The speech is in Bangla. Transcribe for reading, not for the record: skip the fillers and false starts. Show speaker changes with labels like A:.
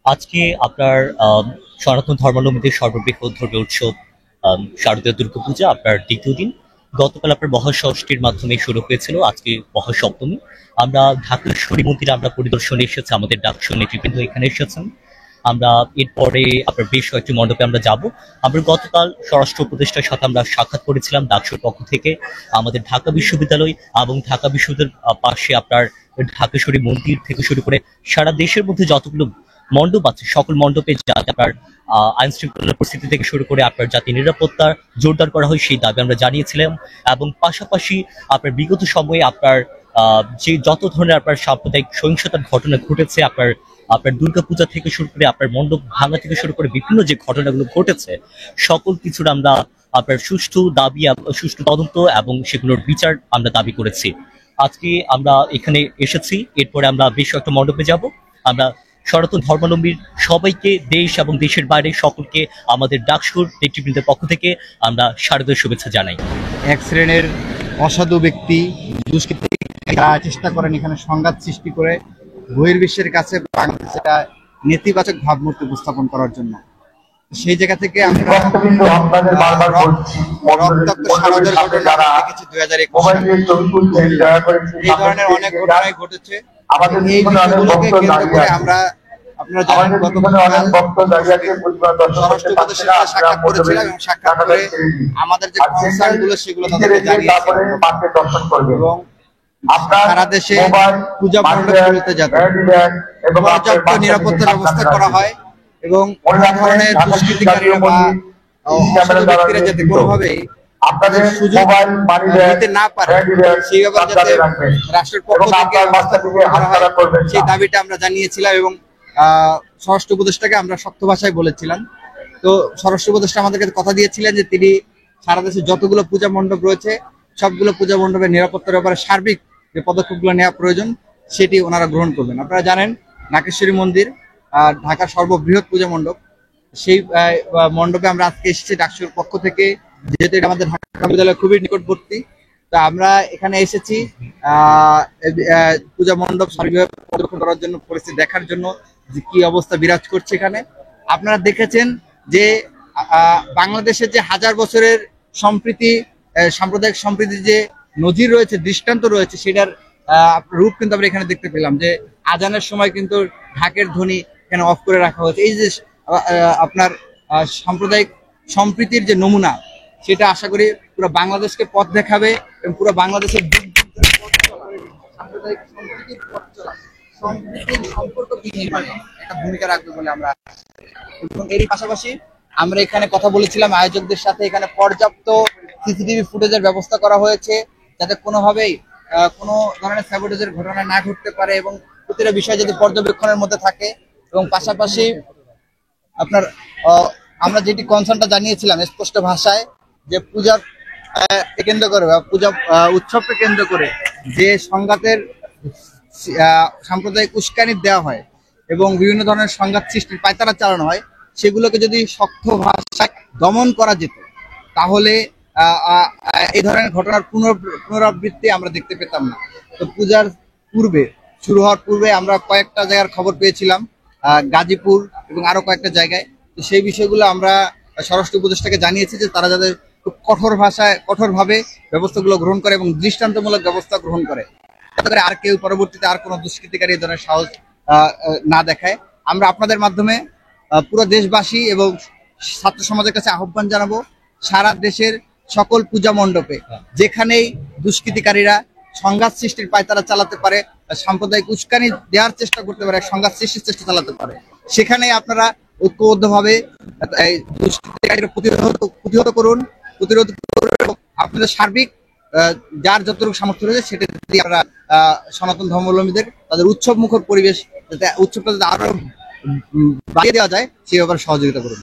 A: আজকে আপনার সনাতন ধর্মাবলম্বীদের সর্ববৃহৎ ধর্মীয় উৎসব শারদীয় দুর্গাপূজা আপনার দ্বিতীয় দিন। গতকাল আপনার মহাষষ্ঠীর মাধ্যমে শুরু হয়েছিল, আজকে মহাসপ্তমী। আমরা ঢাকার শনি মন্দিরে আমরা পরিদর্শনে এসেছি, আমাদের ডাকসু নেতৃবৃন্দ এখানে এসেছেন। আমরা এরপরে আপনার বেশ কয়েকটি মণ্ডপে আমরা যাব। আমরা গতকাল স্বরাষ্ট্র উপদেষ্টার সাথে আমরা সাক্ষাৎ করেছিলাম ডাকসুর পক্ষ থেকে। আমাদের ঢাকা বিশ্ববিদ্যালয় এবং ঢাকা বিশ্ববিদ্যালয়ের পাশে আপনার ঢাকেশ্বরী মন্দির থেকে শুরু করে সারা দেশের মধ্যে যতগুলো মণ্ডপ আছে সকল মণ্ডপে যাতে আপনার আইন শৃঙ্খলার পরিস্থিতি থেকে শুরু করে আপনার জাতীয় নিরাপত্তা জোরদার করা হয় সেই দাবি আমরা জানিয়েছিলাম। এবং পাশাপাশি আপনার বিগত সময়ে আপনার যে যত ধরনের আপনার সাম্প্রদায়িক সহিংসতার ঘটনা ঘটেছে আপনার আপনার দুর্গাপূজা থেকে শুরু করে আপনার মণ্ডপ ভাঙা থেকে শুরু করে বিভিন্ন যে ঘটনাগুলো ঘটেছে সকল কিছুর আমরা আপনার সুষ্ঠু দাবি সুষ্ঠু তদন্ত এবং সেগুলোর বিচার আমরা দাবি করেছি। আজকে আমরা এখানে এসেছি, এরপরে আমরা বেশ কয়েকটা মণ্ডপে যাব। আমরা সনাতন ধর্মাবলম্বীর সবাইকে দেশ এবং দেশের বাইরে সকলকে আমাদের ডাকসুর নেতৃবৃন্দের পক্ষ থেকে আমরা শারদীয় শুভেচ্ছা জানাই।
B: এক শ্রেণীর অসাধু ব্যক্তি দুষ্কৃতী চেষ্টা করেন এখানে সংঘাত সৃষ্টি করে বহির্বিশ্বের কাছে বাংলাদেশের নেতিবাচক ভাবমূর্তি উপস্থাপন করার জন্য। সেই জায়গা থেকে আমরা রক্তাক্ত শারদের ঘটনা দেখেছি 2021 এই ধরনের অনেক ঘটনাই ঘটেছে। এই বিষয়গুলোকে কেন্দ্র করে আমরা আপনারা জানেন স্বরাষ্ট্র উপদেষ্টার সাথে সাক্ষাৎ করেছিলাম এবং সাক্ষাৎ করে আমাদের যে কনসার্ন গুলো সেগুলো তাদেরকে জানিয়েছি এবং সারা দেশে পূজা মণ্ডপগুলোতে যাতে পর্যাপ্ত নিরাপত্তা ব্যবস্থা করা হয় এবং অন্য ধরনের দুষ্কৃতিকারীরা বা অসাধু ব্যক্তিরা যাতে কোনোভাবেই আপনাদের সুযোগ নিতে না পারে সেই ব্যাপারে যাতে রাষ্ট্রের পক্ষ থেকে ব্যবস্থা গ্রহণ করা হয় সেই দাবিটা আমরা জানিয়েছিলাম এবং স্বরাষ্ট্র উপদেষ্টাকে আমরা শক্ত ভাষায় বলেছিলাম। তো স্বরাষ্ট্র উপদেষ্টা আমাদেরকে কথা দিয়েছিলেন যে তিনি সারা দেশে যতগুলো পূজা মণ্ডপ রয়েছে সবগুলো পূজা মণ্ডপের নিরাপত্তার ব্যাপারে সার্বিক যে পদক্ষেপগুলো নেওয়া প্রয়োজন সেটি ওনারা গ্রহণ করবেন। আপনারা জানেন ঢাকেশ্বরী মন্দির ঢাকার সর্ববৃহৎ পূজা মণ্ডপ, সেই মণ্ডপে আমরা আজকে এসেছি ডাকসুর পক্ষ থেকে, যেহেতু এটা আমাদের ঢাকা বিশ্ববিদ্যালয় খুবই নিকটবর্তী। তো আমরা এখানে এসেছি পূজা মণ্ডপ সার্বিকভাবে পর্যবেক্ষণ করার জন্য, পরিস্থিতি দেখার জন্য যে কি অবস্থা বিরাজ করছে এখানে। আপনারা দেখেছেন যে বাংলাদেশের যে হাজার বছরের সম্প্রীতি সাম্প্রদায়িক সম্প্রীতির যে নজির রয়েছে, দৃষ্টান্ত রয়েছে, সেটার রূপ কিন্তু আমরা এখানে দেখতে পেলাম যে আজানের সময় কিন্তু ঢাকের ধ্বনি এখানে অফ করে রাখা হয়েছে। এই যে আপনার সাম্প্রদায়িক সম্প্রীতির যে নমুনা সেটা আশা করি পুরো বাংলাদেশকে পথ দেখাবে এবং পুরো বাংলাদেশের সাম্প্রদায়িক সম্প্রীতির পথ চলা সম্প্রীতির সম্পর্ক নির্মাণে একটা ভূমিকা রাখবে বলে আমরা। এবং এরই পাশাপাশি আমরা এখানে কথা বলেছিলাম আয়োজকদের সাথে, এখানে পর্যাপ্ত সিসিটিভি ফুটেজের ব্যবস্থা করা হয়েছে যাতে কোনোভাবেই কোনো ধরনের স্যাবোটেজের ঘটনা না ঘটতে পারে এবং প্রতিটা বিষয় যাতে পর্যবেক্ষণের মধ্যে থাকে। এবং পাশাপাশি আপনার আমরা যেটি কনসার্নটা জানিয়েছিলাম স্পষ্ট ভাষায় যে পূজার কেন্দ্র করে বা পূজা উৎসবকে কেন্দ্র করে যে সংঘাতের সাম্প্রদায়িক উস্কানি দেওয়া হয় এবং বিভিন্ন ধরনের সংঘাত সৃষ্টির পায়তারা চালানো হয়, সেগুলোকে যদি শক্ত ভাষায় দমন করা যেত তাহলে এই ধরনের ঘটনার পুনরাবৃত্তি আমরা দেখতে পেতাম না। তো পূজার পূর্বে শুরু হওয়ার পূর্বে আমরা কয়েকটা জায়গার খবর পেয়েছিলাম, গাজীপুর এবং আরো কয়েকটা জায়গায়। তো সেই বিষয়গুলো আমরা স্বরাষ্ট্র উপদেষ্টাকে জানিয়েছি যে তারা যাতে খুব কঠোরভাবে ব্যবস্থাগুলো গ্রহণ করে এবং দৃষ্টান্তমূলক ব্যবস্থা গ্রহণ করে, যাতে করে আর কেউ পরবর্তীতে আর কোনো দুষ্কৃতিকারী এই ধরনের সাহস না দেখায়। আমরা আপনাদের মাধ্যমে পুরো দেশবাসী এবং ছাত্র সমাজের কাছে আহ্বান জানাবো, সারা দেশের সকল পূজা মণ্ডপে যেখানেই দুষ্কৃতিকারীরা সংঘাত সৃষ্টির পায়তারা চালাতে পারে, সাম্প্রদায়িক উস্কানি দেওয়ার চেষ্টা করতে পারে, সংঘাত সৃষ্টির চেষ্টা চালাতে পারে, সেখানেই আপনারা ঐক্যবদ্ধভাবে এই দুষ্কৃতিকারীরা প্রতিহত করুন এবং আপনাদের সার্বিক যার যতটুকু সামর্থ্য রয়েছে সেটা দিয়ে আমরা সনাতন ধর্মাবলম্বীদের তাদের উৎসব মুখর পরিবেশ যাতে উৎসবটা যাতে আরো বাড়িয়ে দেওয়া যায় সেই ব্যাপারে সহযোগিতা করুন।